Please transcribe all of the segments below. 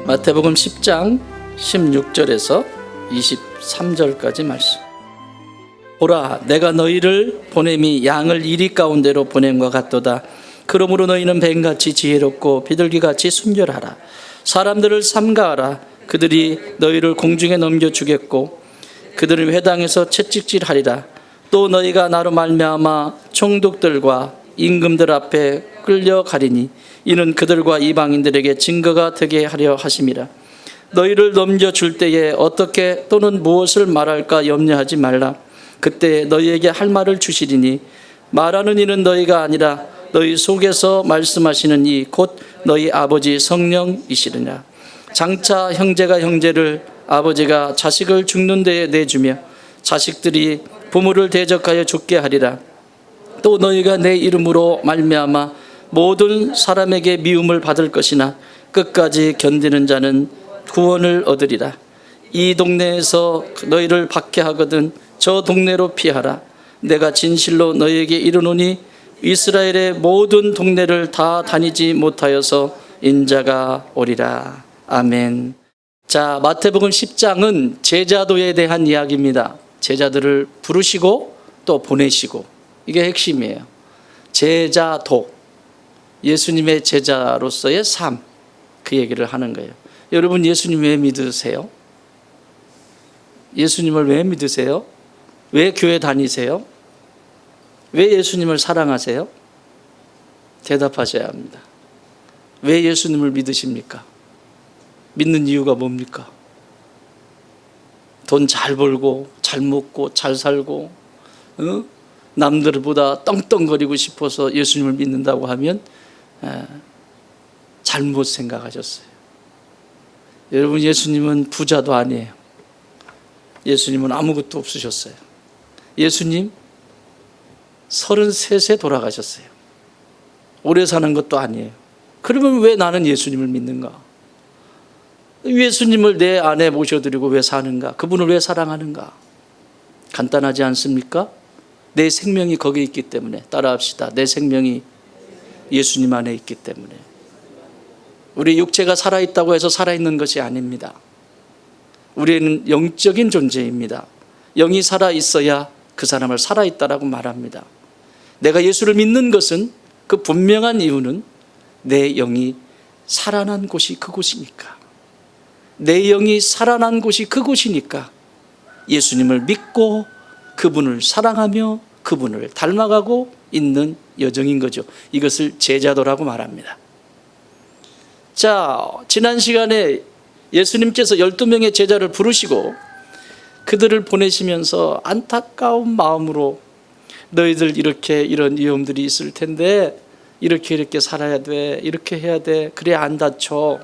마태복음 10장 16절에서 23절까지 말씀. 보라, 내가 너희를 보냄이 양을 이리 가운데로 보냄과 같도다. 그러므로 너희는 뱀같이 지혜롭고 비둘기같이 순결하라. 사람들을 삼가하라. 그들이 너희를 공중에 넘겨주겠고 그들을 회당에서 채찍질하리라. 또 너희가 나로 말미암아 총독들과 임금들 앞에 끌려가리니 이는 그들과 이방인들에게 증거가 되게 하려 하심이라. 너희를 넘겨줄 때에 어떻게 또는 무엇을 말할까 염려하지 말라. 그때 너희에게 할 말을 주시리니 말하는 이는 너희가 아니라 너희 속에서 말씀하시는 이 곧 너희 아버지 성령이시느냐. 장차 형제가 형제를, 아버지가 자식을 죽는 데에 내주며 자식들이 부모를 대적하여 죽게 하리라. 또 너희가 내 이름으로 말미암아 모든 사람에게 미움을 받을 것이나 끝까지 견디는 자는 구원을 얻으리라. 이 동네에서 너희를 박해하거든 저 동네로 피하라. 내가 진실로 너희에게 이르노니 이스라엘의 모든 동네를 다 다니지 못하여서 인자가 오리라. 아멘. 자, 마태복음 10장은 제자도에 대한 이야기입니다. 제자들을 부르시고 또 보내시고, 이게 핵심이에요. 제자도, 예수님의 제자로서의 삶, 그 얘기를 하는 거예요. 여러분, 예수님 왜 믿으세요? 예수님을 왜 믿으세요? 왜 교회 다니세요? 왜 예수님을 사랑하세요? 대답하셔야 합니다. 왜 예수님을 믿으십니까? 믿는 이유가 뭡니까? 돈 잘 벌고 잘 먹고 잘 살고 남들보다 떵떵거리고 싶어서 예수님을 믿는다고 하면 잘못 생각하셨어요. 여러분, 예수님은 부자도 아니에요. 예수님은 아무것도 없으셨어요. 예수님 33세 돌아가셨어요. 오래 사는 것도 아니에요. 그러면 왜 나는 예수님을 믿는가? 예수님을 내 안에 모셔드리고 왜 사는가? 그분을 왜 사랑하는가? 간단하지 않습니까? 내 생명이 거기에 있기 때문에. 따라합시다. 내 생명이 예수님 안에 있기 때문에. 우리 육체가 살아있다고 해서 살아있는 것이 아닙니다. 우리는 영적인 존재입니다. 영이 살아있어야 그 사람을 살아있다라고 말합니다. 내가 예수를 믿는 것은, 그 분명한 이유는 내 영이 살아난 곳이 그곳이니까. 내 영이 살아난 곳이 그곳이니까 예수님을 믿고 그분을 사랑하며 그분을 닮아가고 있는 여정인 거죠. 이것을 제자도라고 말합니다. 자, 지난 시간에 예수님께서 12명의 제자를 부르시고 그들을 보내시면서 안타까운 마음으로 너희들 이렇게 이런 위험들이 있을 텐데 이렇게 살아야 돼, 이렇게 해야 돼, 그래야 안 다쳐,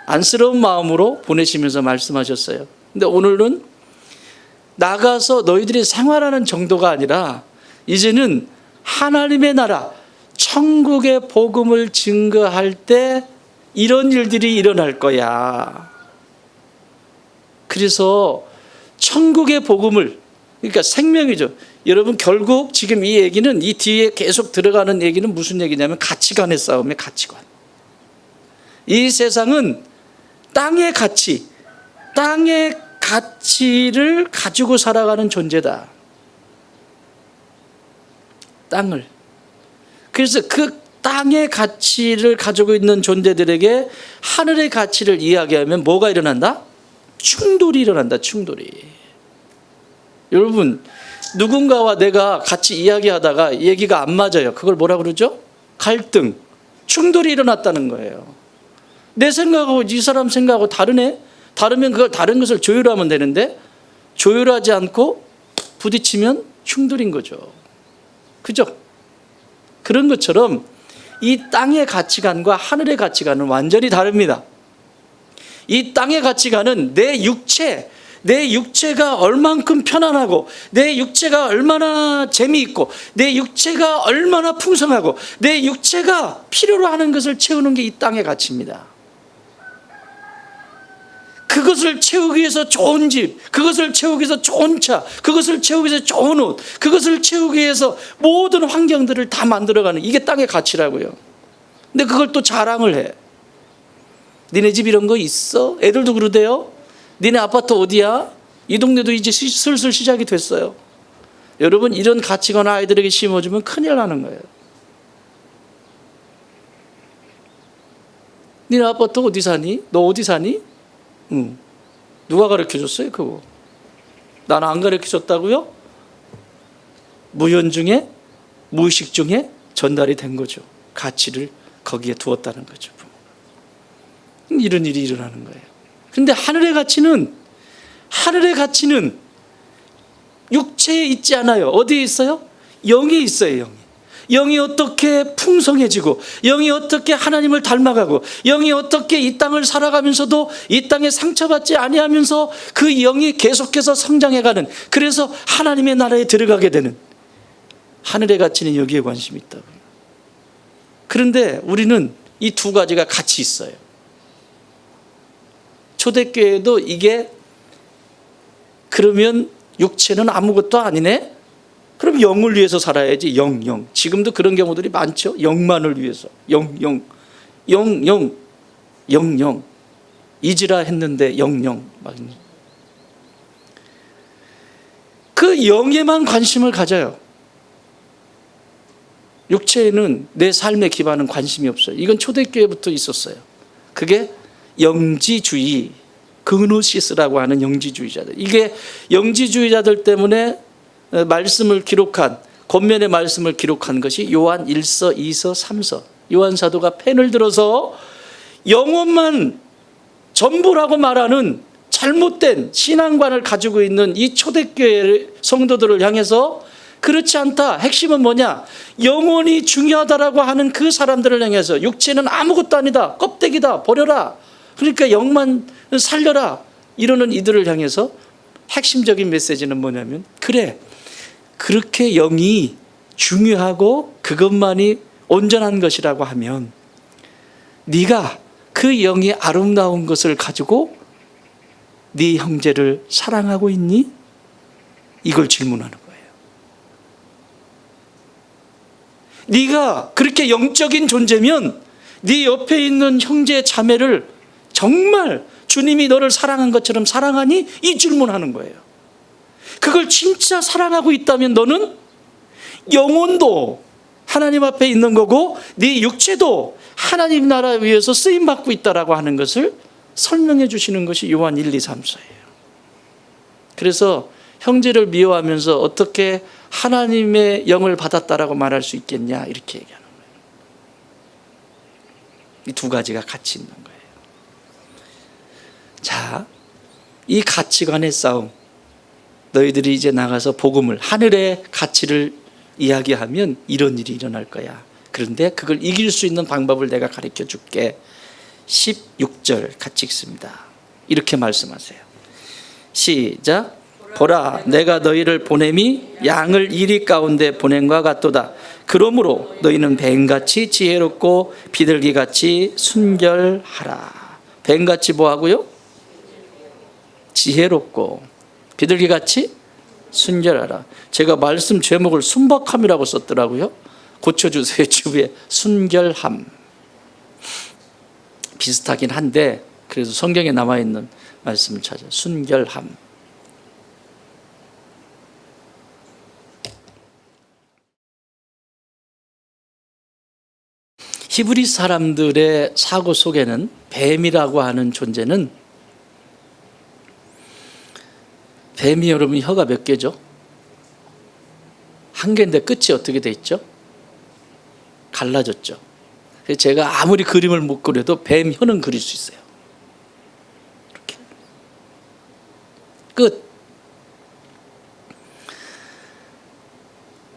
안쓰러운 마음으로 보내시면서 말씀하셨어요. 근데 오늘은 나가서 너희들이 생활하는 정도가 아니라 이제는 하나님의 나라, 천국의 복음을 증거할 때 이런 일들이 일어날 거야. 그래서 천국의 복음을, 그러니까 생명이죠. 여러분, 결국 지금 이 얘기는, 이 뒤에 계속 들어가는 얘기는 무슨 얘기냐면 가치관의 싸움이에요. 가치관. 이 세상은 땅의 가치, 땅의 가치를 가지고 살아가는 존재다. 땅을. 그래서 그 땅의 가치를 가지고 있는 존재들에게 하늘의 가치를 이야기하면 뭐가 일어난다? 충돌이 일어난다. 충돌이. 여러분, 누군가와 내가 같이 이야기하다가 얘기가 안 맞아요. 그걸 뭐라 그러죠? 갈등, 충돌이 일어났다는 거예요. 내 생각하고 이 사람 생각하고 다르네? 다르면 그걸 다른 것을 조율하면 되는데 조율하지 않고 부딪히면 충돌인 거죠. 그죠? 그런 것처럼 이 땅의 가치관과 하늘의 가치관은 완전히 다릅니다. 이 땅의 가치관은 내 육체가 얼만큼 편안하고, 내 육체가 얼마나 재미있고, 내 육체가 얼마나 풍성하고, 내 육체가 필요로 하는 것을 채우는 게 이 땅의 가치입니다. 그것을 채우기 위해서 좋은 집, 그것을 채우기 위해서 좋은 차, 그것을 채우기 위해서 좋은 옷, 그것을 채우기 위해서 모든 환경들을 다 만들어가는, 이게 땅의 가치라고요. 근데 그걸 또 자랑을 해. 니네 집 이런 거 있어? 애들도 그러대요. 니네 아파트 어디야? 이 동네도 이제 슬슬 시작이 됐어요. 여러분, 이런 가치관 아이들에게 심어주면 큰일 나는 거예요. 니네 아파트 어디 사니? 너 어디 사니? 응. 누가 가르쳐줬어요 그거? 난 안 가르쳐줬다고요? 무연중에, 무의식 중에 전달이 된 거죠. 가치를 거기에 두었다는 거죠. 이런 일이 일어나는 거예요. 그런데 하늘의 가치는 육체에 있지 않아요. 어디에 있어요? 영에 있어요. 영이. 영이 어떻게 풍성해지고, 영이 어떻게 하나님을 닮아가고, 영이 어떻게 이 땅을 살아가면서도 이 땅에 상처받지 아니하면서 그 영이 계속해서 성장해가는, 그래서 하나님의 나라에 들어가게 되는, 하늘의 가치는 여기에 관심이 있다고요. 그런데 우리는 이 두 가지가 같이 있어요. 초대교회도 이게 그러면 육체는 아무것도 아니네? 그럼 영을 위해서 살아야지. 영. 지금도 그런 경우들이 많죠. 영만을 위해서. 영. 잊으라 했는데 영. 그 영에만 관심을 가져요. 육체에는 내 삶의 기반은 관심이 없어요. 이건 초대교회부터 있었어요. 그게 영지주의, 그노시스라고 하는 영지주의자들. 이게 영지주의자들 때문에 말씀을 기록한, 권면의 말씀을 기록한 것이 요한 1서, 2서, 3서. 요한 사도가 펜을 들어서 영혼만 전부라고 말하는 잘못된 신앙관을 가지고 있는 이 초대교회 성도들을 향해서 그렇지 않다. 핵심은 뭐냐? 영혼이 중요하다라고 하는 그 사람들을 향해서 육체는 아무것도 아니다. 껍데기다. 버려라. 그러니까 영만 살려라. 이러는 이들을 향해서 핵심적인 메시지는 뭐냐면, 그래, 그렇게 영이 중요하고 그것만이 온전한 것이라고 하면 네가 그 영이 아름다운 것을 가지고 네 형제를 사랑하고 있니? 이걸 질문하는 거예요. 네가 그렇게 영적인 존재면 네 옆에 있는 형제 자매를 정말 주님이 너를 사랑한 것처럼 사랑하니? 이 질문하는 거예요. 그걸 진짜 사랑하고 있다면 너는 영혼도 하나님 앞에 있는 거고 네 육체도 하나님 나라 위해서 쓰임받고 있다라고 하는 것을 설명해 주시는 것이 요한 1, 2, 3서예요. 그래서 형제를 미워하면서 어떻게 하나님의 영을 받았다라고 말할 수 있겠냐, 이렇게 얘기하는 거예요. 이 두 가지가 같이 있는 거예요. 자, 이 가치관의 싸움, 너희들이 이제 나가서 복음을, 하늘의 가치를 이야기하면 이런 일이 일어날 거야. 그런데 그걸 이길 수 있는 방법을 내가 가르쳐 줄게. 16절 같이 읽습니다. 이렇게 말씀하세요. 시작. 보라, 내가 너희를 보냄이 양을 이리 가운데 보냄과 같도다. 그러므로 너희는 뱀같이 지혜롭고 비둘기같이 순결하라. 뱀같이 뭐하고요? 지혜롭고 비둘기같이 순결하라. 제가 말씀 제목을 순박함이라고 썼더라고요. 고쳐주세요. 주위에 순결함. 비슷하긴 한데 그래도 성경에 남아있는 말씀을 찾아요. 순결함. 히브리 사람들의 사고 속에는 뱀이라고 하는 존재는, 뱀이 여러분 혀가 몇 개죠? 한 개인데 끝이 어떻게 돼 있죠? 갈라졌죠. 그래서 제가 아무리 그림을 못 그려도 뱀 혀는 그릴 수 있어요. 이렇게 끝.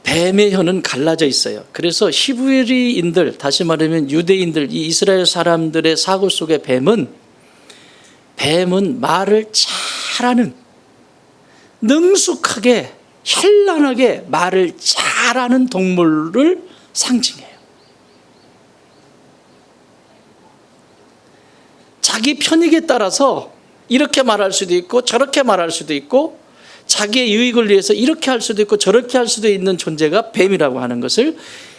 뱀의 혀는 갈라져 있어요. 그래서 히브리인들, 다시 말하면 유대인들, 이 이스라엘 사람들의 사고 속의 뱀은 말을 잘하는, 능숙하게 현란하게 말을 잘하는 동물을 상징해요. 자기 편익에 따라서 이렇게 말할 수도 있고 저렇게 말할 수도 있고 자기의 유익을 위해서 이렇게 할 수도 있고 저렇게 할 수도 있는 존재가 뱀이라고 하는 것을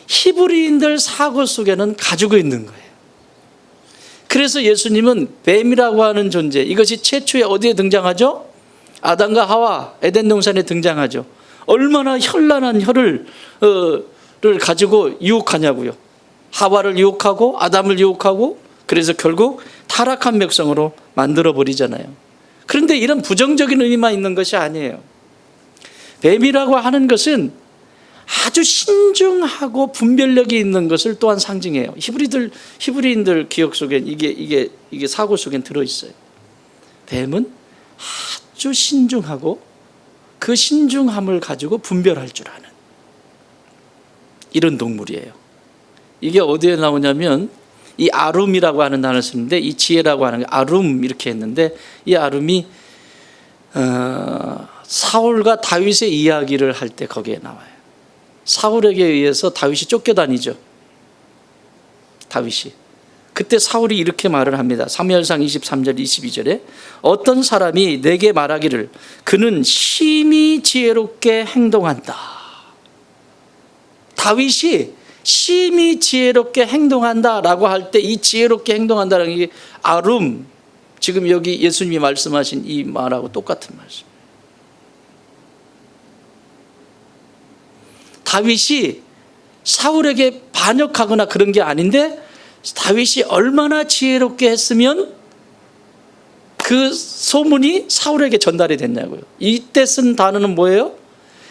히브리인들 사고 속에는 가지고 있는 거예요. 그래서 예수님은 뱀이라고 하는 존재, 이것이 최초에 어디에 등장하죠? 아담과 하와 에덴 동산에 등장하죠. 얼마나 현란한 혀를 가지고 유혹하냐고요. 하와를 유혹하고 아담을 유혹하고, 그래서 결국 타락한 백성으로 만들어 버리잖아요. 그런데 이런 부정적인 의미만 있는 것이 아니에요. 뱀이라고 하는 것은 아주 신중하고 분별력이 있는 것을 또한 상징해요. 히브리인들 기억 속엔 이게 사고 속엔 들어있어요. 뱀은 아주 신중하고 그 신중함을 가지고 분별할 줄 아는 이런 동물이에요. 이게 어디에 나오냐면 이 아룸이라고 하는 단어를 쓰는데, 이 지혜라고 하는 게 아룸 이렇게 했는데, 이 아룸이 사울과 다윗의 이야기를 할 때 거기에 나와요. 사울에게 의해서 다윗이 쫓겨다니죠. 다윗이. 그때 사울이 이렇게 말을 합니다. 사무엘상 23절 22절에 어떤 사람이 내게 말하기를 그는 심히 지혜롭게 행동한다. 다윗이 심히 지혜롭게 행동한다라고 할 때 이 지혜롭게 행동한다는 게 아룸, 지금 여기 예수님이 말씀하신 이 말하고 똑같은 말씀. 다윗이 사울에게 반역하거나 그런 게 아닌데, 다윗이 얼마나 지혜롭게 했으면 그 소문이 사울에게 전달이 됐냐고요. 이때 쓴 단어는 뭐예요?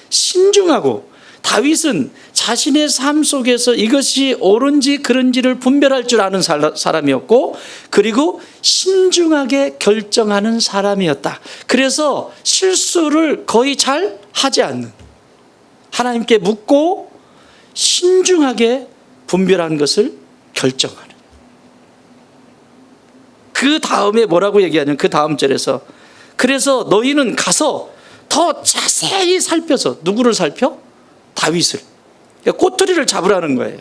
신중하고, 다윗은 자신의 삶 속에서 이것이 옳은지 그른지를 분별할 줄 아는 사람이었고, 그리고 신중하게 결정하는 사람이었다. 그래서 실수를 거의 잘 하지 않는, 하나님께 묻고 신중하게 분별한 것을 결정하는. 그 다음에 뭐라고 얘기하냐면 그 다음 절에서 그래서 너희는 가서 더 자세히 살펴서, 누구를 살펴? 다윗을. 꼬투리를 잡으라는 거예요.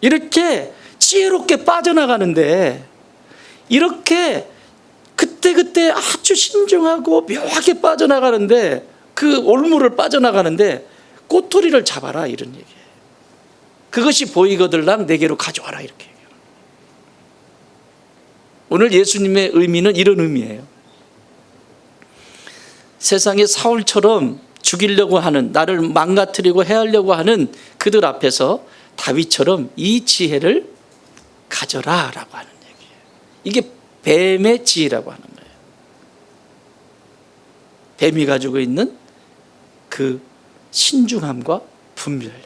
이렇게 지혜롭게 빠져나가는데, 이렇게 그때 아주 신중하고 묘하게 빠져나가는데, 그 올무를 빠져나가는데 꼬투리를 잡아라, 이런 얘기예요. 그것이 보이거들랑 내게로 가져와라, 이렇게 얘기해요. 오늘 예수님의 의미는 이런 의미예요. 세상에 사울처럼 죽이려고 하는, 나를 망가뜨리고 해하려고 하는 그들 앞에서 다윗처럼 이 지혜를 가져라 라고 하는 얘기예요. 이게 뱀의 지혜라고 하는 거예요. 뱀이 가지고 있는 그 신중함과 분별력,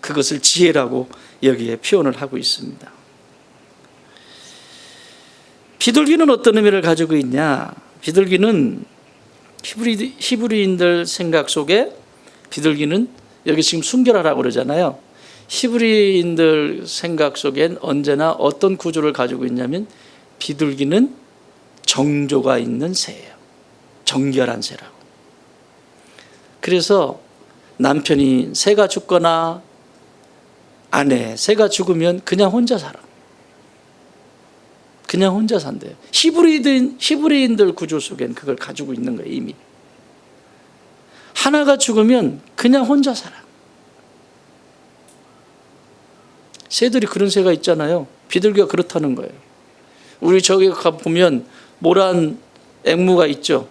그것을 지혜라고 여기에 표현을 하고 있습니다. 비둘기는 어떤 의미를 가지고 있냐? 비둘기는 히브리인들 생각 속에 비둘기는, 여기 지금 순결하라고 그러잖아요. 히브리인들 생각 속엔 언제나 어떤 구조를 가지고 있냐면 비둘기는 정조가 있는 새예요. 정결한 새라고. 그래서 남편이 새가 죽거나 아내 새가 죽으면 그냥 혼자 살아. 그냥 혼자 산대요. 히브리인들 구조 속엔 그걸 가지고 있는 거예요. 이미 하나가 죽으면 그냥 혼자 살아. 새들이 그런 새가 있잖아요. 비둘기가 그렇다는 거예요. 우리 저기 가보면 모란 앵무가 있죠.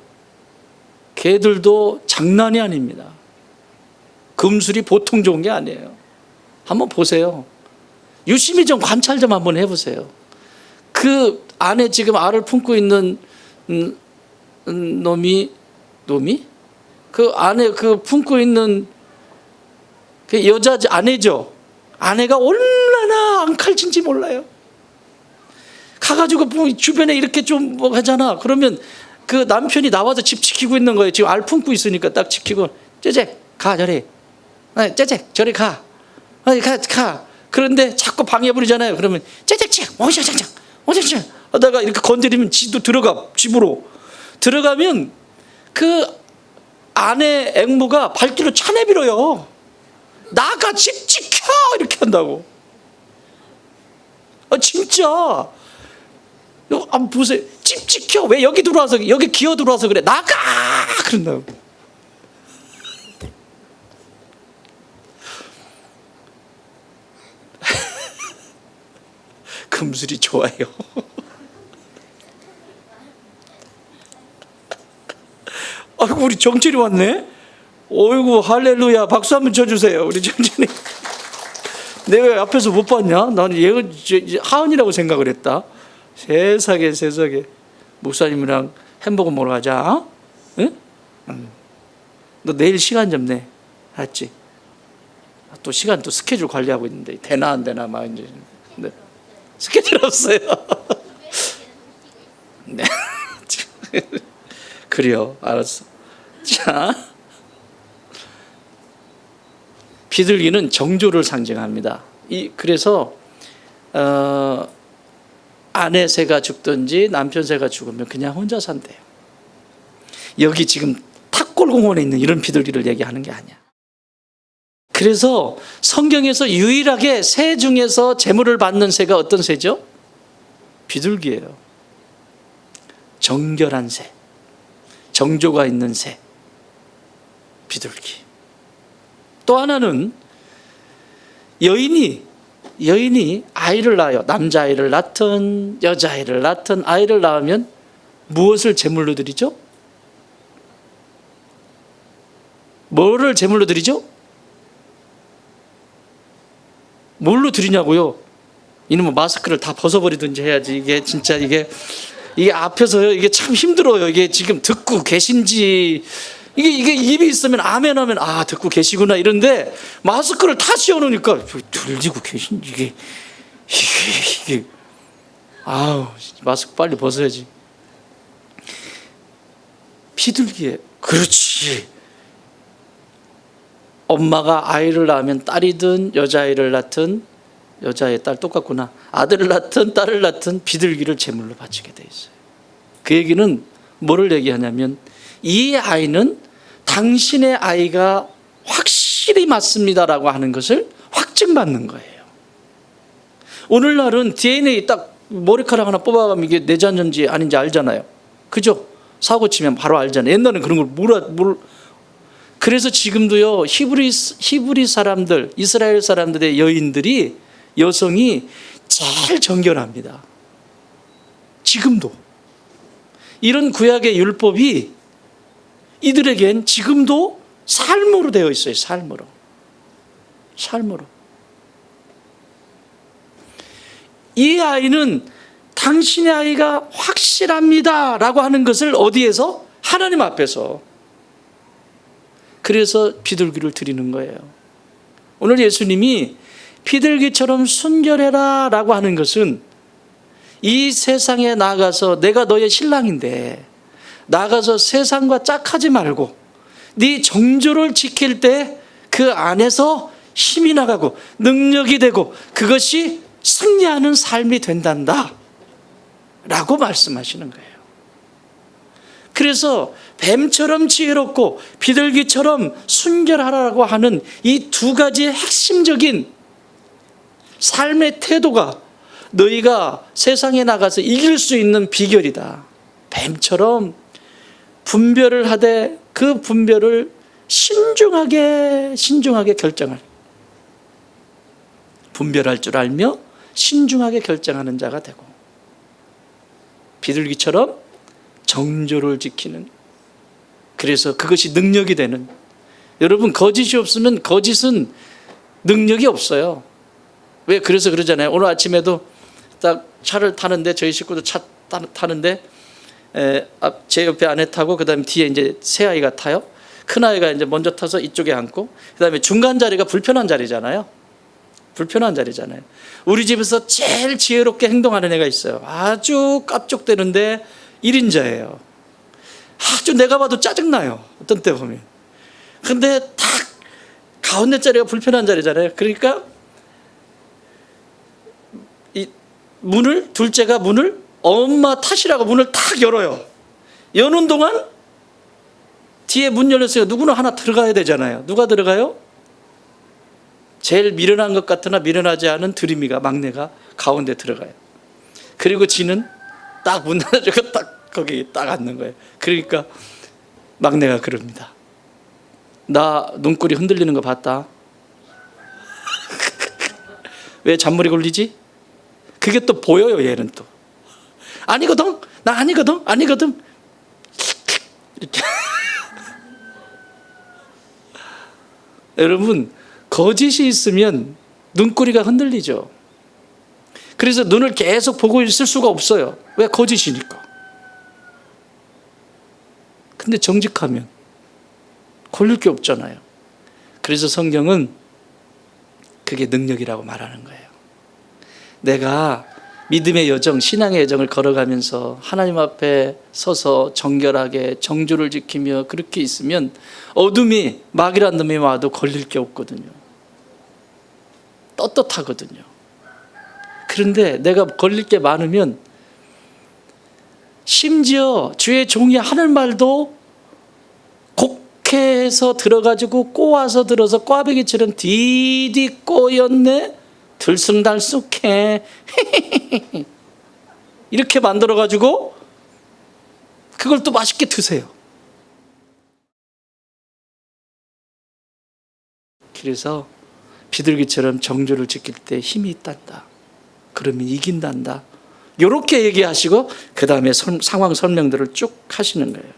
개들도 장난이 아닙니다. 금술이 보통 좋은 게 아니에요. 한번 보세요. 유심히 좀 관찰 좀 한번 해보세요. 그 안에 지금 알을 품고 있는 놈이 그 안에 그 품고 있는 그 여자 아내죠. 아내가 얼마나 앙칼진지 몰라요. 가가지고 뭐 주변에 이렇게 좀 뭐 하잖아. 그러면 그 남편이 나와서 집 지키고 있는 거예요. 지금 알 품고 있으니까 딱 지키고, 째잭 가 저리, 째잭 저리 가, 가. 그런데 자꾸 방해 부리잖아요. 그러면 째잭 오샤샤샤 하다가 이렇게 건드리면 지도 들어가. 집으로 들어가면 그 아내 앵무가 발길로 차내밀어요. 나가, 집 지켜, 이렇게 한다고. 진짜. 한번 보세요. 집 지켜. 왜 여기 들어와서, 여기 기어 들어와서 그래. 나가! 그런다고. 금술이 좋아요. 아이고, 우리 정철이 왔네. 어이구, 할렐루야. 박수 한번 쳐주세요, 우리 정철이. 내가 왜 앞에서 못 봤냐? 나는 얘가 하은이라고 생각을 했다. 세상에. 목사님이랑 햄버거 먹으러 가자. 응? 너 내일 시간 좀 내. 알았지? 또 시간 또 스케줄 관리하고 있는데 되나 안 되나 막 이제. 네. 스케줄 없어요. 네. 그래요. 알았어. 자, 비둘기는 정조를 상징합니다. 그래서 아내 새가 죽든지 남편 새가 죽으면 그냥 혼자 산대요. 여기 지금 탑골공원에 있는 이런 비둘기를 얘기하는 게 아니야. 그래서 성경에서 유일하게 새 중에서 제물을 받는 새가 어떤 새죠? 비둘기예요. 정결한 새, 정조가 있는 새, 비둘기. 또 하나는 여인이 아이를 낳아요. 남자아이를 낳든 여자아이를 낳든 아이를 낳으면 무엇을 제물로 드리죠? 뭐를 제물로 드리죠? 뭘로 드리냐고요? 이놈의 마스크를 다 벗어버리든지 해야지. 이게 진짜 이게 앞에서요, 이게 참 힘들어요. 이게 지금 듣고 계신지, 이게 입이 있으면 아멘 하면 듣고 계시구나 이런데, 마스크를 다 씌워놓으니까 들리고 계신지, 이게 마스크 빨리 벗어야지. 비둘기에, 그렇지. 엄마가 아이를 낳으면 딸이든 여자아이를 낳든, 여자의 딸 똑같구나, 아들을 낳든 딸을 낳든 비둘기를 제물로 바치게 돼 있어요. 그 얘기는 뭐를 얘기하냐면, 이 아이는 당신의 아이가 확실히 맞습니다라고 하는 것을 확증받는 거예요. 오늘날은 DNA 딱 머리카락 하나 뽑아가면 이게 내 자녀인지 아닌지 알잖아요. 그죠? 사고 치면 바로 알잖아요. 옛날에는 그런 걸 그래서 지금도요, 히브리 사람들, 이스라엘 사람들의 여성이 제일 정결합니다. 지금도. 이런 구약의 율법이 이들에겐 지금도 삶으로 되어 있어요. 삶으로. 이 아이는 당신의 아이가 확실합니다 라고 하는 것을 어디에서? 하나님 앞에서. 그래서 비둘기를 드리는 거예요. 오늘 예수님이 비둘기처럼 순결해라 라고 하는 것은, 이 세상에 나가서 내가 너의 신랑인데 나가서 세상과 짝하지 말고 네 정조를 지킬 때 그 안에서 힘이 나가고 능력이 되고 그것이 승리하는 삶이 된단다 라고 말씀하시는 거예요. 그래서 뱀처럼 지혜롭고 비둘기처럼 순결하라고 하는 이 두 가지의 핵심적인 삶의 태도가 너희가 세상에 나가서 이길 수 있는 비결이다. 뱀처럼 분별을 하되 그 분별을 신중하게 결정할, 분별할 줄 알며 신중하게 결정하는 자가 되고, 비둘기처럼 정조를 지키는, 그래서 그것이 능력이 되는. 여러분, 거짓이 없으면 거짓은 능력이 없어요. 왜? 그래서 그러잖아요. 오늘 아침에도 딱 차를 타는데, 저희 식구도 차 타는데 제 옆에 아내 타고 그다음에 뒤에 이제 새 아이가 타요. 큰 아이가 이제 먼저 타서 이쪽에 앉고, 그다음에 중간 자리가 불편한 자리잖아요. 우리 집에서 제일 지혜롭게 행동하는 애가 있어요. 아주 깝족대는데 1인자예요. 아주 내가 봐도 짜증나요, 어떤 때 보면. 근데 딱 가운데 자리가 불편한 자리잖아요. 그러니까 이 둘째가 문을 엄마 탓이라고 문을 탁 열어요. 여는 동안 뒤에 문 열렸어요. 누구나 하나 들어가야 되잖아요. 누가 들어가요? 제일 미련한 것 같으나 미련하지 않은 드림이가, 막내가 가운데 들어가요. 그리고 지는 딱 문 닫아주고 딱 거기 딱 앉는 거예요. 그러니까 막내가 그럽니다. 나 눈꼬리 흔들리는 거 봤다. 왜 잔머리 굴리지? 그게 또 보여요. 얘는 또 아니거든, 나 아니거든, 아니거든 이렇게. 여러분, 거짓이 있으면 눈꼬리가 흔들리죠. 그래서 눈을 계속 보고 있을 수가 없어요. 왜? 거짓이니까. 근데 정직하면 걸릴 게 없잖아요. 그래서 성경은 그게 능력이라고 말하는 거예요. 내가 믿음의 여정, 신앙의 여정을 걸어가면서 하나님 앞에 서서 정결하게 정주를 지키며 그렇게 있으면 어둠이, 마귀란 놈이 와도 걸릴 게 없거든요. 떳떳하거든요. 그런데 내가 걸릴 게 많으면 심지어 주의 종이 하는 말도 곡해서 들어가지고 꼬아서 들어서 꽈배기처럼 디디 꼬였네, 들쑥날쑥해 이렇게 만들어가지고 그걸 또 맛있게 드세요. 그래서 비둘기처럼 정주를 지킬 때 힘이 있단다, 그러면 이긴단다, 이렇게 얘기하시고 그 다음에 상황 설명들을 쭉 하시는 거예요.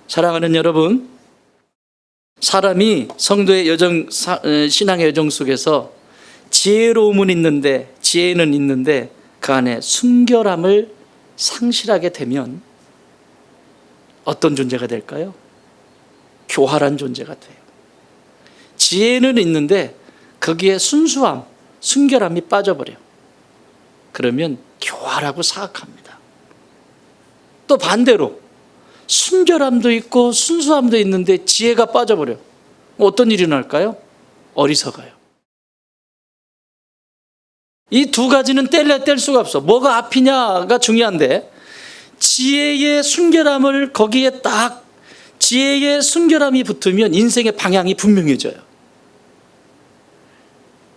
사랑하는 여러분, 사람이 성도의 여정, 신앙의 여정 속에서 지혜로움은 있는데, 지혜는 있는데 그 안에 순결함을 상실하게 되면 어떤 존재가 될까요? 교활한 존재가 돼요. 지혜는 있는데 거기에 순수함, 순결함이 빠져버려요. 그러면 교활하고 사악합니다. 또 반대로 순결함도 있고 순수함도 있는데 지혜가 빠져버려요. 어떤 일이 날까요? 어리석어요. 이 두 가지는 뗄래야 뗄 수가 없어. 뭐가 앞이냐가 중요한데, 지혜의 순결함을 거기에 딱, 지혜의 순결함이 붙으면 인생의 방향이 분명해져요.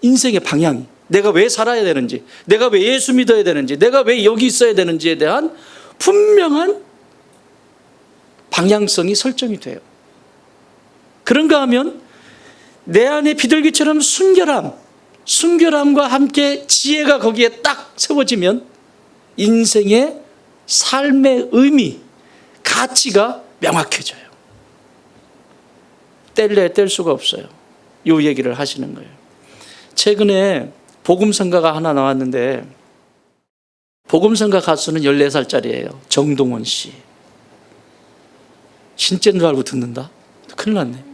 인생의 방향이, 내가 왜 살아야 되는지, 내가 왜 예수 믿어야 되는지, 내가 왜 여기 있어야 되는지에 대한 분명한 방향성이 설정이 돼요. 그런가 하면 내 안에 비둘기처럼 순결함과 함께 지혜가 거기에 딱 세워지면 인생의 삶의 의미, 가치가 명확해져요. 뗄래야 뗄 수가 없어요. 이 얘기를 하시는 거예요. 최근에 복음성가가 하나 나왔는데, 복음성가 가수는 14살짜리예요. 정동원 씨. 신짜인 줄 알고 듣는다? 큰일 났네.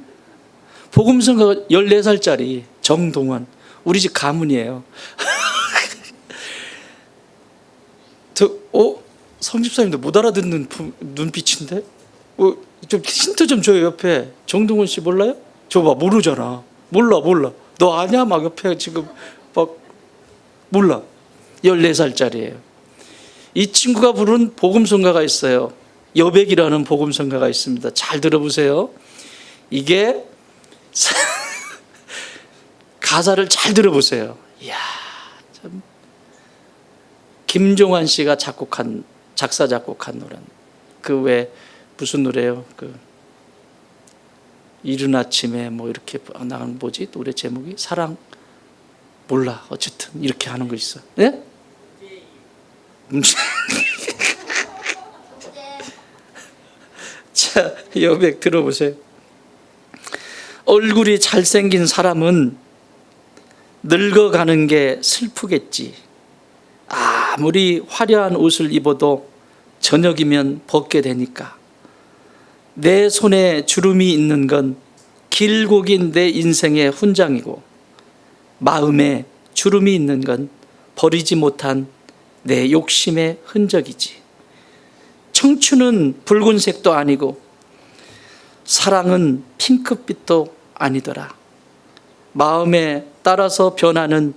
복음성가가 14살짜리 정동원. 우리 집 가문이에요. 성집사님도 못 알아듣는 눈빛인데? 좀 힌트 좀 줘요. 옆에 정동원 씨 몰라요? 저봐, 모르잖아. 몰라. 너 아냐? 막 옆에 지금 막 몰라. 14살짜리예요. 이 친구가 부른 복음성가가 있어요. 여백이라는 복음성가가 있습니다. 잘 들어보세요. 이게 가사를 잘 들어보세요. 이야, 참. 김종환 씨가 작사 작곡한 노래. 그 왜 무슨 노래요? 그 이른 아침에 뭐 이렇게 나간 뭐지? 노래 제목이 사랑 몰라. 어쨌든 이렇게 하는 거 있어. 네? 자, 여백 들어보세요. 얼굴이 잘생긴 사람은 늙어가는 게 슬프겠지. 아무리 화려한 옷을 입어도 저녁이면 벗게 되니까. 내 손에 주름이 있는 건 길고 긴 내 인생의 훈장이고, 마음에 주름이 있는 건 버리지 못한 내 욕심의 흔적이지. 청춘은 붉은색도 아니고 사랑은 핑크빛도 아니더라. 마음에 따라서 변하는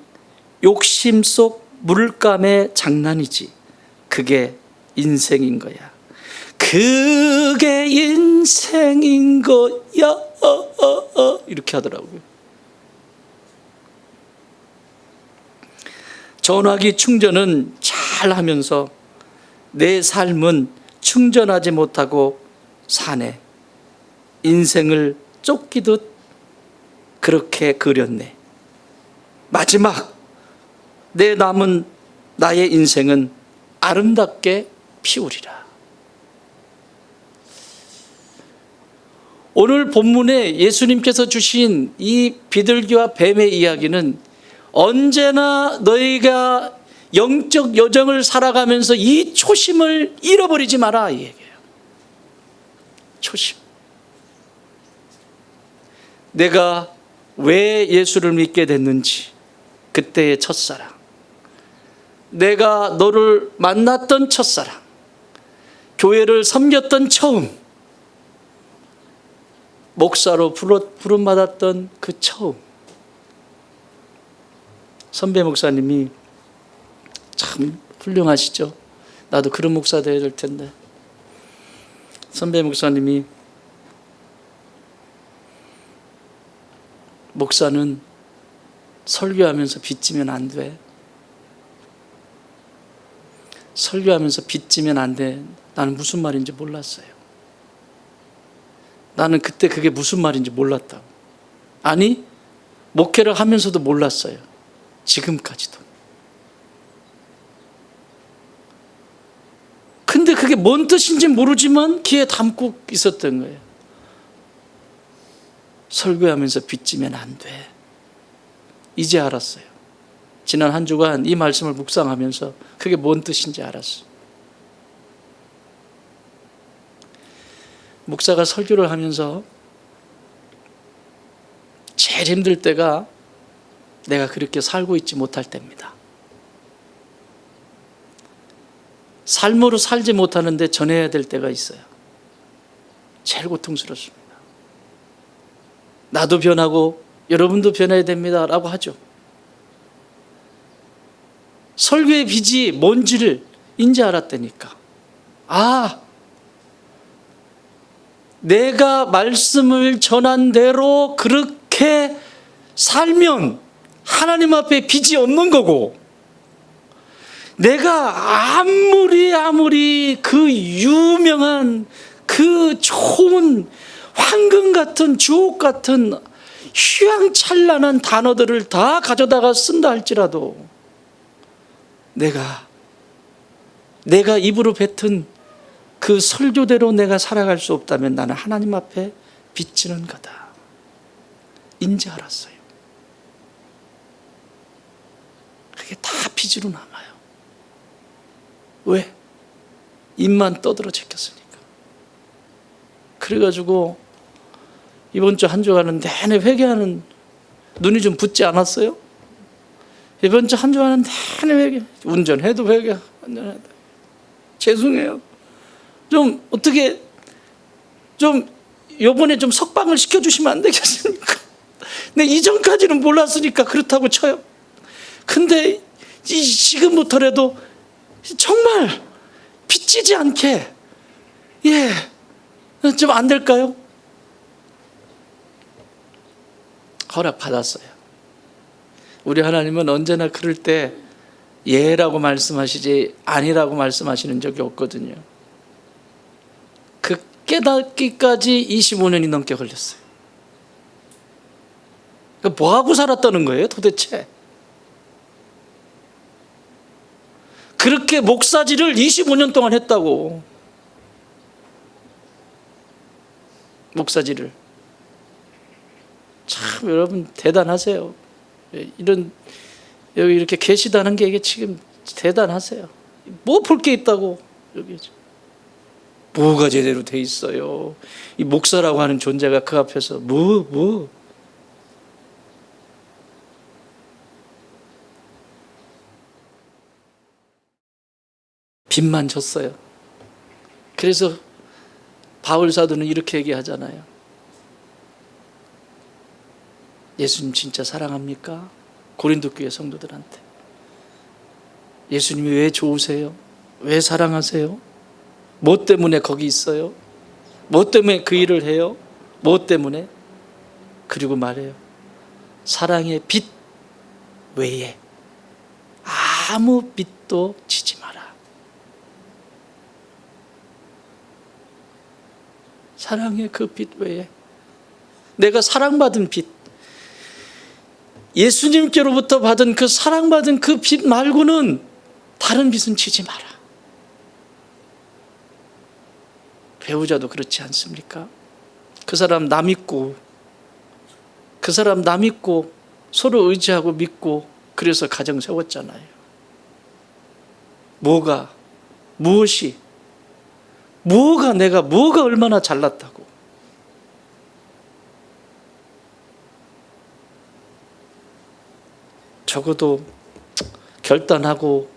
욕심 속 물감의 장난이지. 그게 인생인 거야. 그게 인생인 거야. 이렇게 하더라고요. 전화기 충전은 잘 하면서 내 삶은 충전하지 못하고 사네. 인생을 쫓기듯 그렇게 그렸네. 마지막 내 남은 나의 인생은 아름답게 피우리라. 오늘 본문에 예수님께서 주신 이 비둘기와 뱀의 이야기는 언제나 너희가 영적 여정을 살아가면서 이 초심을 잃어버리지 마라, 이 얘기예요. 초심. 내가 왜 예수를 믿게 됐는지, 그때의 첫사랑, 내가 너를 만났던 첫사랑, 교회를 섬겼던 처음, 목사로 부름받았던 그 처음. 선배 목사님이 참 훌륭하시죠. 나도 그런 목사 되어야 될 텐데. 선배 목사님이, 목사는 설교하면서 빚지면 안 돼. 설교하면서 빚지면 안 돼. 나는 무슨 말인지 몰랐어요. 나는 그때 그게 무슨 말인지 몰랐다고. 아니, 목회를 하면서도 몰랐어요. 지금까지도. 근데 그게 뭔 뜻인지 모르지만 귀에 담고 있었던 거예요. 설교하면서 빚지면 안 돼. 이제 알았어요. 지난 한 주간 이 말씀을 묵상하면서 그게 뭔 뜻인지 알았어요. 목사가 설교를 하면서 제일 힘들 때가 내가 그렇게 살고 있지 못할 때입니다. 삶으로 살지 못하는데 전해야 될 때가 있어요. 제일 고통스럽습니다. 나도 변하고 여러분도 변해야 됩니다 라고 하죠. 설교의 빚이 뭔지를 인지 알았다니까. 아, 내가 말씀을 전한 대로 그렇게 살면 하나님 앞에 빚이 없는 거고, 내가 아무리 그 유명한 그 좋은 황금 같은 주옥 같은 휘황찬란한 단어들을 다 가져다가 쓴다 할지라도 내가 입으로 뱉은 그 설교대로 내가 살아갈 수 없다면 나는 하나님 앞에 빚지는 거다. 인지 알았어요. 그게 다 빚으로 남아요. 왜? 입만 떠들어 제꼈으니까. 그래가지고 이번 주 한 주간은 내내 회개하는 눈이 좀 붓지 않았어요? 이번 주 한 주간은 내내 회개. 운전해도 회개. 운전해도. 죄송해요. 좀 어떻게 좀 요번에 좀 석방을 시켜주시면 안 되겠습니까? 근데 이전까지는 몰랐으니까 그렇다고 쳐요. 근데 지금부터라도 정말 빚지지 않게, 좀 안 될까요? 허락 받았어요. 우리 하나님은 언제나 그럴 때 예라고 말씀하시지 아니라고 말씀하시는 적이 없거든요. 그 깨닫기까지 25년이 넘게 걸렸어요. 그러니까 뭐하고 살았다는 거예요 도대체? 그렇게 목사질을 25년 동안 했다고. 목사질을. 참 여러분 대단하세요. 이런 여기 이렇게 계시다는 게 이게 지금 대단하세요. 뭐 볼 게 있다고. 여기 뭐가 제대로 돼 있어요. 이 목사라고 하는 존재가 그 앞에서 뭐 빚만 졌어요. 그래서 바울 사도는 이렇게 얘기하잖아요. 예수님 진짜 사랑합니까? 고린도 교회 성도들한테. 예수님이 왜 좋으세요? 왜 사랑하세요? 뭐 때문에 거기 있어요? 뭐 때문에 그 일을 해요? 뭐 때문에? 그리고 말해요. 사랑의 빚 외에 아무 빚도 지지 마라. 사랑의 그 빚 외에 내가 사랑받은 빚, 예수님께로부터 받은 그 사랑받은 그 빚 말고는 다른 빚은 지지 마라. 배우자도 그렇지 않습니까? 그 사람 나 믿고 서로 의지하고 믿고 그래서 가정 세웠잖아요. 내가 뭐가 얼마나 잘났다고. 적어도 결단하고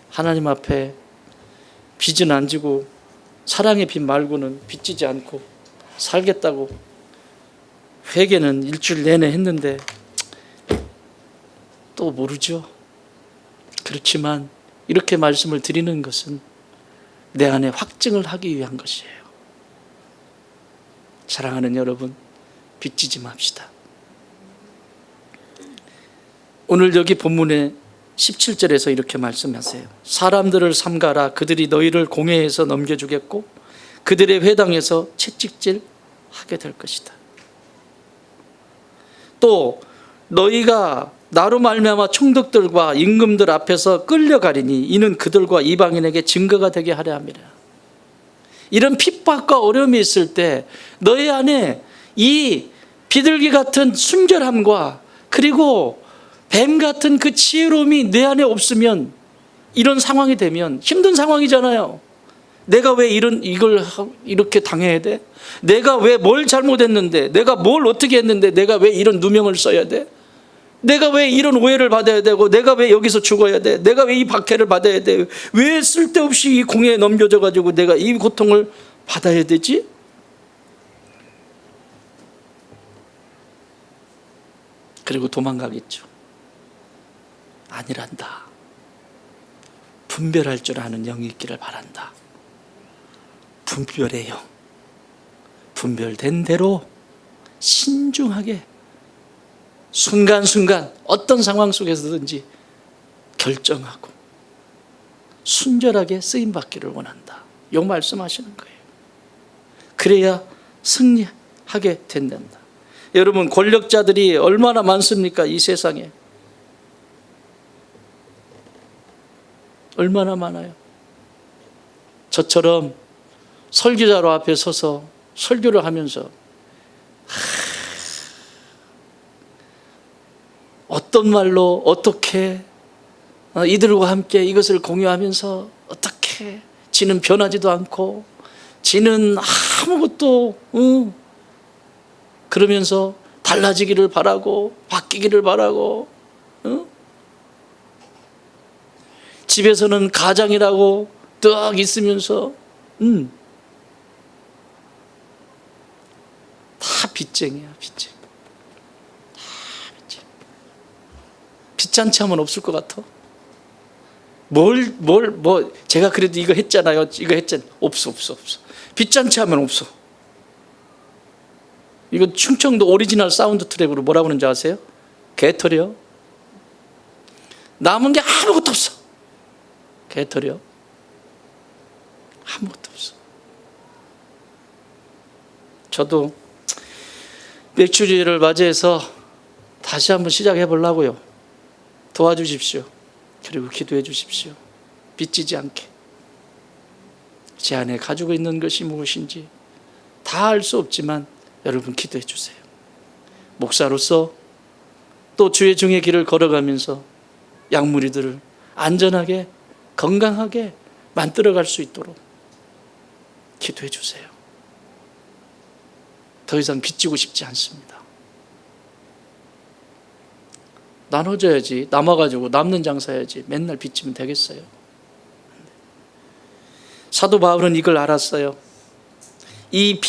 하나님 앞에 빚은 안 지고 사랑의 빚 말고는 빚지지 않고 살겠다고 회개는 일주일 내내 했는데 또 모르죠. 그렇지만 이렇게 말씀을 드리는 것은 내 안에 확증을 하기 위한 것이에요. 사랑하는 여러분, 빚지지 맙시다. 오늘 여기 본문에 17절에서 이렇게 말씀하세요. 사람들을 삼가라. 그들이 너희를 공회에서 넘겨주겠고 그들의 회당에서 채찍질 하게 될 것이다. 또 너희가 나로 말미암아 총독들과 임금들 앞에서 끌려가리니 이는 그들과 이방인에게 증거가 되게 하려 함이라. 이런 핍박과 어려움이 있을 때 너희 안에 이 비둘기 같은 순결함과 그리고 뱀 같은 그 지혜로움이 내 안에 없으면 이런 상황이 되면 힘든 상황이잖아요. 내가 왜 이걸 이렇게 당해야 돼? 내가 왜 뭘 잘못했는데? 내가 뭘 어떻게 했는데? 내가 왜 이런 누명을 써야 돼? 내가 왜 이런 오해를 받아야 되고 내가 왜 여기서 죽어야 돼? 내가 왜 이 박해를 받아야 돼? 왜 쓸데없이 이 공회에 넘겨져 가지고 내가 이 고통을 받아야 되지? 그리고 도망가겠죠. 아니란다. 분별할 줄 아는 영이 있기를 바란다. 분별의 영. 분별된 대로 신중하게 순간순간 어떤 상황 속에서든지 결정하고 순결하게 쓰임받기를 원한다. 이 말씀하시는 거예요. 그래야 승리하게 된단다. 여러분, 권력자들이 얼마나 많습니까? 이 세상에 얼마나 많아요. 저처럼 설교자로 앞에 서서 설교를 하면서 어떤 말로 어떻게 이들과 함께 이것을 공유하면서 어떻게 지는 변하지도 않고 지는 아무것도 그러면서 달라지기를 바라고 바뀌기를 바라고 집에서는 가장이라고 떡 있으면서 다 빚쟁이야. 빚쟁이. 다 빚쟁이. 빚잔치 하면 없을 것 같아? 제가 그래도 이거 했잖아요. 없어. 빚잔치 하면 없어. 이거 충청도 오리지널 사운드 트랙으로 뭐라고 하는지 아세요? 개털이요. 남은 게 아무것도 없어. 개털이요. 아무것도 없어. 저도 맥주주의를 맞이해서 다시 한번 시작해 보려고요. 도와주십시오. 그리고 기도해 주십시오. 빚지지 않게. 제 안에 가지고 있는 것이 무엇인지 다 알 수 없지만 여러분 기도해 주세요. 목사로서 또 주의 종의 길을 걸어가면서 양무리들을 안전하게 건강하게 만들어갈 수 있도록 기도해 주세요. 더 이상 빚지고 싶지 않습니다. 나눠줘야지. 남아가지고 남는 장사해야지. 맨날 빚지면 되겠어요. 사도 바울은 이걸 알았어요. 이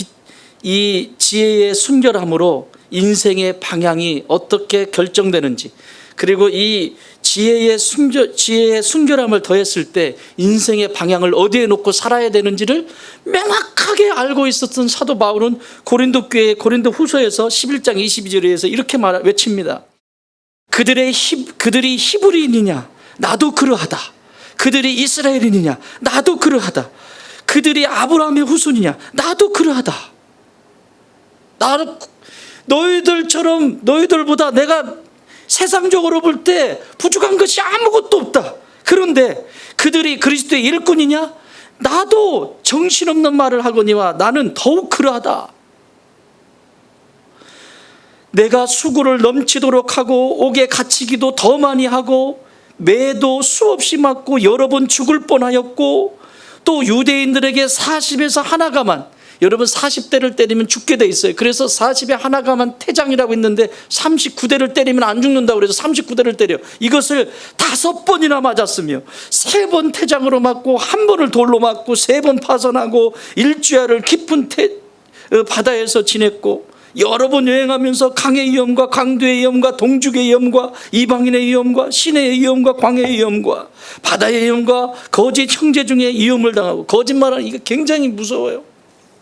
지혜의 순결함으로 인생의 방향이 어떻게 결정되는지, 그리고 이 지혜의 순결함을 더했을 때 인생의 방향을 어디에 놓고 살아야 되는지를 명확하게 알고 있었던 사도 바울은 고린도 교회 고린도 후서에서 11장 22절에서 이렇게 외칩니다. 그들이 히브리인이냐? 나도 그러하다. 그들이 이스라엘인이냐? 나도 그러하다. 그들이 아브라함의 후손이냐? 나도 그러하다. 나는 너희들보다 내가 세상적으로 볼 때 부족한 것이 아무것도 없다. 그런데 그들이 그리스도의 일꾼이냐? 나도 정신없는 말을 하거니와 나는 더욱 그러하다. 내가 수고를 넘치도록 하고 옥에 갇히기도 더 많이 하고 매도 수없이 맞고 여러 번 죽을 뻔하였고 또 유대인들에게 40에서 하나가만, 여러분 40대를 때리면 죽게 돼 있어요. 그래서 40에 하나가만 태장이라고 있는데 39대를 때리면 안 죽는다고 그래서 39대를 때려. 이것을 5번이나 맞았으며 3번 태장으로 맞고 1번을 돌로 맞고 3번 파선하고 일주야를 깊은 바다에서 지냈고 여러 번 여행하면서 강의 위험과 강도의 위험과 동죽의 위험과 이방인의 위험과 시내의 위험과 광야의 위험과 바다의 위험과 거짓 형제 중에 위험을 당하고, 거짓말하는 이게 굉장히 무서워요.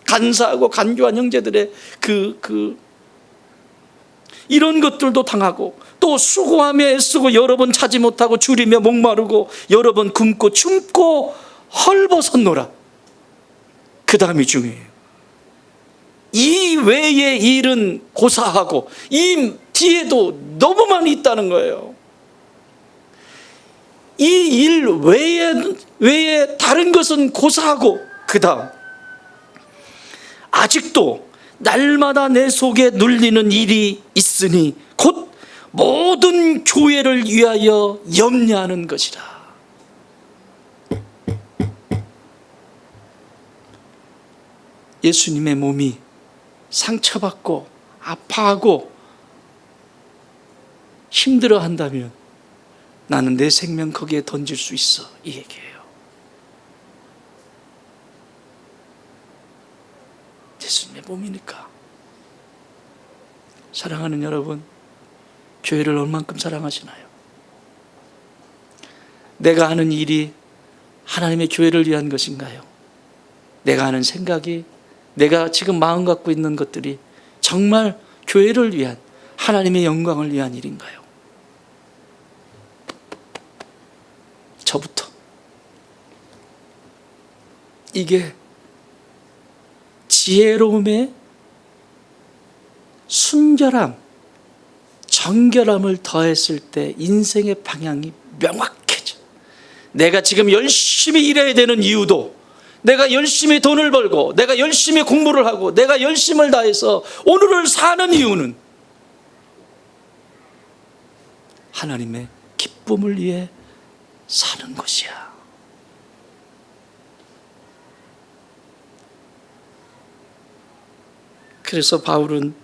간사하고 간교한 형제들의 이런 것들도 당하고 또 수고하며 애쓰고 여러 번 차지 못하고 줄이며 목마르고 여러 번 굶고 춤고 헐벗었노라. 그 다음이 중요해요. 이 외의 일은 고사하고 이 뒤에도 너무 많이 있다는 거예요. 이 일 외에 다른 것은 고사하고 그 다음 아직도 날마다 내 속에 눌리는 일이 있으니 곧 모든 교회를 위하여 염려하는 것이라. 예수님의 몸이 상처받고 아파하고 힘들어한다면 나는 내 생명 거기에 던질 수 있어, 이 얘기예요. 예수님의 몸이니까. 사랑하는 여러분, 교회를 얼만큼 사랑하시나요? 내가 하는 일이 하나님의 교회를 위한 것인가요? 내가 하는 생각이, 내가 지금 마음 갖고 있는 것들이 정말 교회를 위한, 하나님의 영광을 위한 일인가요? 저부터. 이게 지혜로움에 순결함, 정결함을 더했을 때 인생의 방향이 명확해져. 내가 지금 열심히 일해야 되는 이유도, 내가 열심히 돈을 벌고 내가 열심히 공부를 하고 내가 열심을 다해서 오늘을 사는 이유는 하나님의 기쁨을 위해 사는 것이야. 그래서 바울은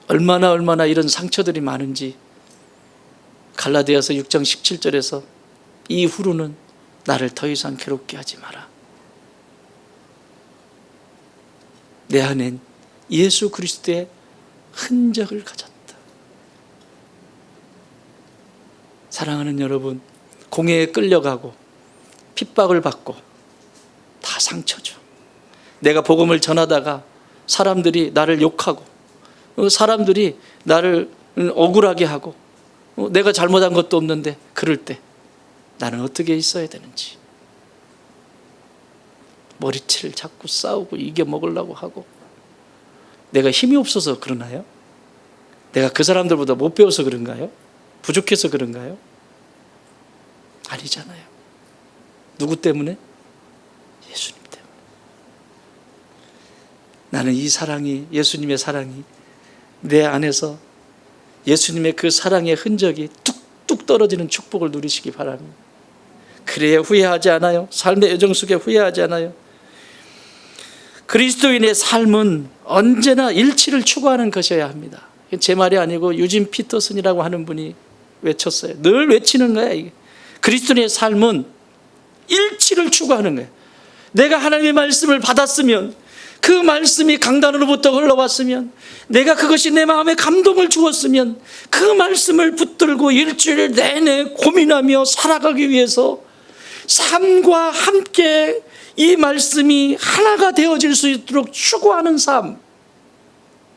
얼마나 이런 상처들이 많은지 갈라디아서 6장 17절에서 이후로는 나를 더 이상 괴롭게 하지 마라. 내 안엔 예수 그리스도의 흔적을 가졌다. 사랑하는 여러분, 공회에 끌려가고 핍박을 받고 다 상처죠. 내가 복음을 전하다가 사람들이 나를 욕하고 사람들이 나를 억울하게 하고 내가 잘못한 것도 없는데 그럴 때 나는 어떻게 있어야 되는지, 머리채를 잡고 싸우고 이겨먹으려고 하고, 내가 힘이 없어서 그러나요? 내가 그 사람들보다 못 배워서 그런가요? 부족해서 그런가요? 아니잖아요. 누구 때문에? 예수님 때문에. 나는 이 사랑이, 예수님의 사랑이 내 안에서 예수님의 그 사랑의 흔적이 뚝뚝 떨어지는 축복을 누리시기 바랍니다. 그래야 후회하지 않아요. 삶의 여정 속에 후회하지 않아요. 그리스도인의 삶은 언제나 일치를 추구하는 것이어야 합니다. 제 말이 아니고 유진 피터슨이라고 하는 분이 외쳤어요. 늘 외치는 거야. 이게. 그리스도인의 삶은 일치를 추구하는 거예요. 내가 하나님의 말씀을 받았으면, 그 말씀이 강단으로부터 흘러왔으면, 내가 그것이 내 마음에 감동을 주었으면 그 말씀을 붙들고 일주일 내내 고민하며 살아가기 위해서 삶과 함께 이 말씀이 하나가 되어질 수 있도록 추구하는 삶,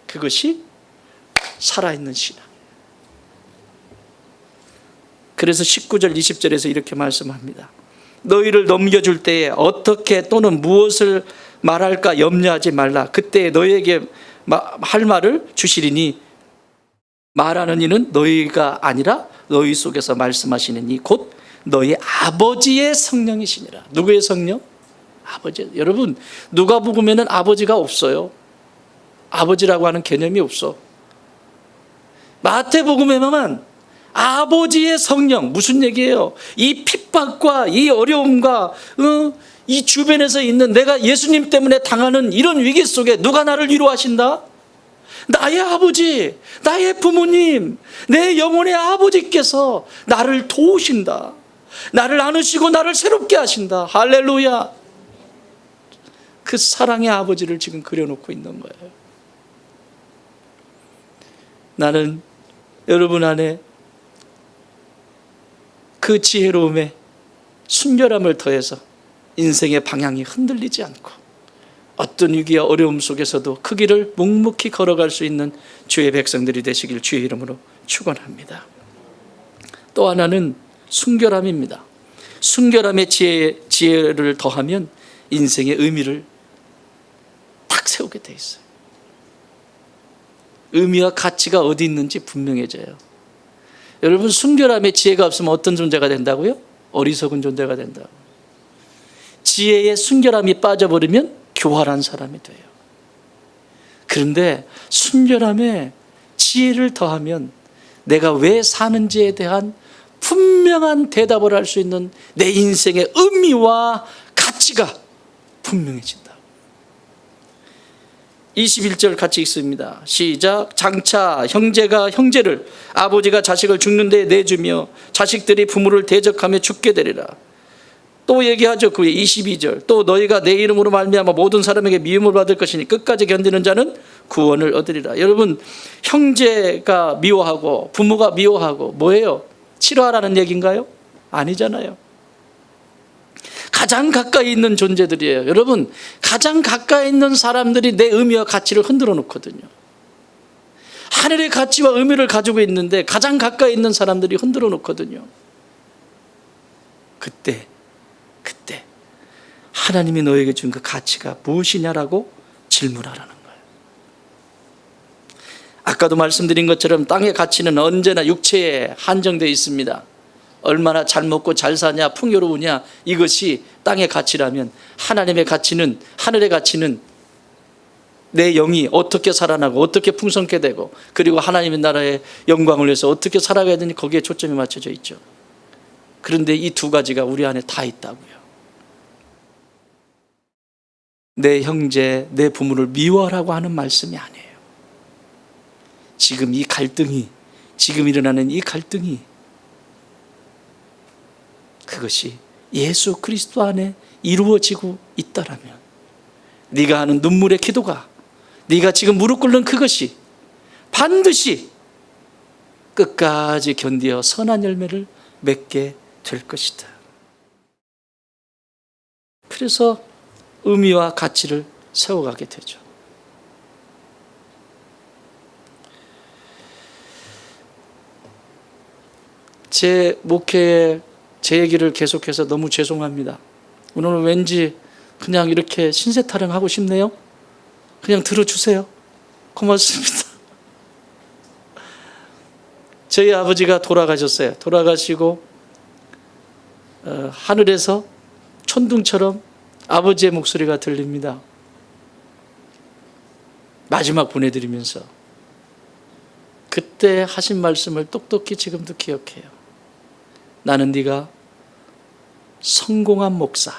그것이 살아있는 신앙. 그래서 19절 20절에서 이렇게 말씀합니다. 너희를 넘겨줄 때에 어떻게 또는 무엇을 말할까 염려하지 말라. 그때 너희에게 할 말을 주시리니 말하는 이는 너희가 아니라 너희 속에서 말씀하시는 이 곧 너희 아버지의 성령이시니라. 누구의 성령? 아버지. 여러분, 누가복음에는 아버지가 없어요. 아버지라고 하는 개념이 없어. 마태복음에만 아버지의 성령. 무슨 얘기예요? 이 핍박과 이 어려움과 이 주변에서 있는 내가 예수님 때문에 당하는 이런 위기 속에 누가 나를 위로하신다? 나의 아버지, 나의 부모님, 내 영혼의 아버지께서 나를 도우신다. 나를 안으시고 나를 새롭게 하신다. 할렐루야. 그 사랑의 아버지를 지금 그려놓고 있는 거예요. 나는 여러분 안에 그 지혜로움에 순결함을 더해서 인생의 방향이 흔들리지 않고 어떤 위기와 어려움 속에서도 그 길을 묵묵히 걸어갈 수 있는 주의 백성들이 되시길 주의 이름으로 축원합니다. 또 하나는 순결함입니다. 순결함의 지혜를 더하면 인생의 의미를 딱 세우게 돼 있어요. 의미와 가치가 어디 있는지 분명해져요. 여러분, 순결함의 지혜가 없으면 어떤 존재가 된다고요? 어리석은 존재가 된다고. 지혜의 순결함이 빠져버리면 교활한 사람이 돼요. 그런데 순결함에 지혜를 더하면 내가 왜 사는지에 대한 분명한 대답을 할 수 있는 내 인생의 의미와 가치가 분명해진다. 21절 같이 읽습니다. 시작. 장차 형제가 형제를, 아버지가 자식을 죽는 데 내주며 자식들이 부모를 대적하며 죽게 되리라. 또 얘기하죠. 그 22절. 또 너희가 내 이름으로 말미암아 모든 사람에게 미움을 받을 것이니 끝까지 견디는 자는 구원을 얻으리라. 여러분, 형제가 미워하고 부모가 미워하고 뭐예요? 싫어하라는 얘기인가요? 아니잖아요. 가장 가까이 있는 존재들이에요. 여러분, 가장 가까이 있는 사람들이 내 의미와 가치를 흔들어 놓거든요. 하늘의 가치와 의미를 가지고 있는데 가장 가까이 있는 사람들이 흔들어 놓거든요. 그때 하나님이 너에게 준 그 가치가 무엇이냐라고 질문하라는 거예요. 아까도 말씀드린 것처럼 땅의 가치는 언제나 육체에 한정되어 있습니다. 얼마나 잘 먹고 잘 사냐, 풍요로우냐, 이것이 땅의 가치라면 하나님의 가치는, 하늘의 가치는 내 영이 어떻게 살아나고 어떻게 풍성케 되고 그리고 하나님의 나라의 영광을 위해서 어떻게 살아가야 되니 거기에 초점이 맞춰져 있죠. 그런데 이 두 가지가 우리 안에 다 있다고요. 내 형제, 내 부모를 미워하라고 하는 말씀이 아니에요. 지금 이 갈등이, 지금 일어나는 이 갈등이 그것이 예수 그리스도 안에 이루어지고 있다라면 네가 하는 눈물의 기도가, 네가 지금 무릎 꿇는 그것이 반드시 끝까지 견디어 선한 열매를 맺게 될 것이다. 그래서 의미와 가치를 세워가게 되죠. 제 목회에 제 얘기를 계속해서 너무 죄송합니다. 오늘은 왠지 그냥 이렇게 신세 타령하고 싶네요. 그냥 들어주세요. 고맙습니다. 저희 아버지가 돌아가셨어요. 돌아가시고 하늘에서 천둥처럼 아버지의 목소리가 들립니다. 마지막 보내드리면서 그때 하신 말씀을 똑똑히 지금도 기억해요. 나는 네가 성공한 목사,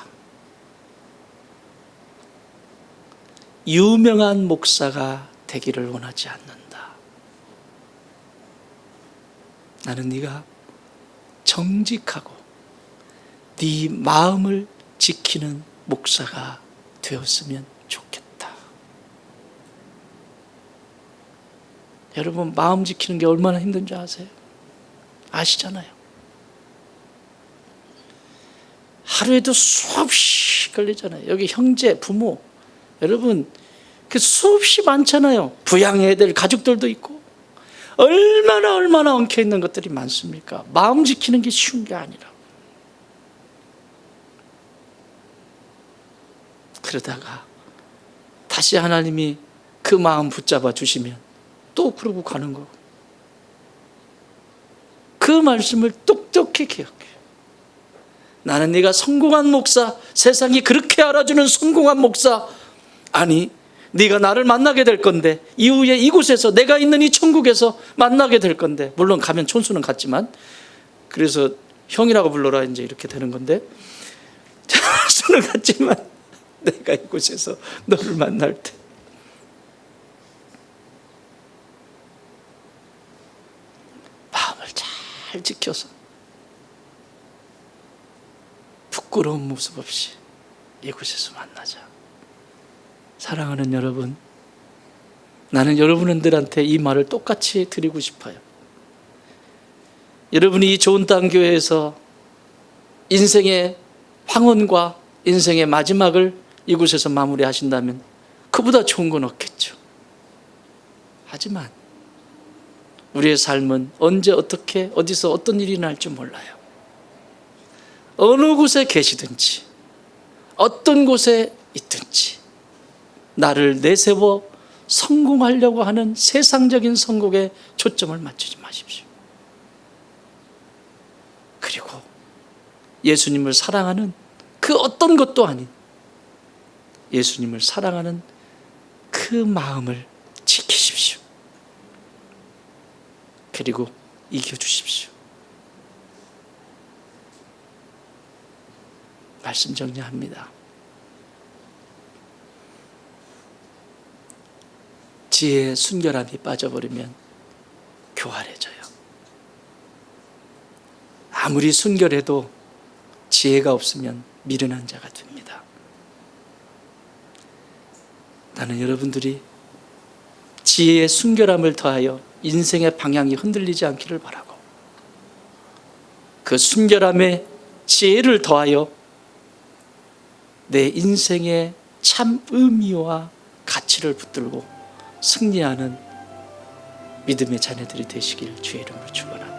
유명한 목사가 되기를 원하지 않는다. 나는 네가 정직하고 네 마음을 지키는 목사가 되었으면 좋겠다. 여러분, 마음 지키는 게 얼마나 힘든지 아세요? 아시잖아요. 하루에도 수없이 걸리잖아요. 여기 형제, 부모, 여러분 그 수없이 많잖아요. 부양해야 될 가족들도 있고 얼마나 엉켜있는 것들이 많습니까? 마음 지키는 게 쉬운 게 아니라. 그러다가 다시 하나님이 그 마음 붙잡아 주시면 또 그러고 가는 거. 그 말씀을 똑똑히 기억해. 나는 네가 성공한 목사, 세상이 그렇게 알아주는 성공한 목사, 아니 네가 나를 만나게 될 건데, 이후에 이곳에서 내가 있는 이 천국에서 만나게 될 건데, 물론 가면 촌수는 같지만, 그래서 형이라고 불러라 이제 이렇게 되는 건데, 촌수는 같지만 내가 이곳에서 너를 만날 때 마음을 잘 지켜서 부끄러운 모습 없이 이곳에서 만나자. 사랑하는 여러분, 나는 여러분들한테 이 말을 똑같이 드리고 싶어요. 여러분이 이 좋은 땅 교회에서 인생의 황혼과 인생의 마지막을 이곳에서 마무리하신다면 그보다 좋은 건 없겠죠. 하지만 우리의 삶은 언제 어떻게 어디서 어떤 일이 날지 몰라요. 어느 곳에 계시든지 어떤 곳에 있든지 나를 내세워 성공하려고 하는 세상적인 성공에 초점을 맞추지 마십시오. 그리고 예수님을 사랑하는 그 어떤 것도 아닌 예수님을 사랑하는 그 마음을 지키십시오. 그리고 이겨주십시오. 말씀 정리합니다. 지혜의 순결함이 빠져버리면 교활해져요. 아무리 순결해도 지혜가 없으면 미련한 자가 됩니다. 나는 여러분들이 지혜의 순결함을 더하여 인생의 방향이 흔들리지 않기를 바라고, 그 순결함에 지혜를 더하여 내 인생의 참 의미와 가치를 붙들고 승리하는 믿음의 자녀들이 되시길 주의 이름으로 축원합니다.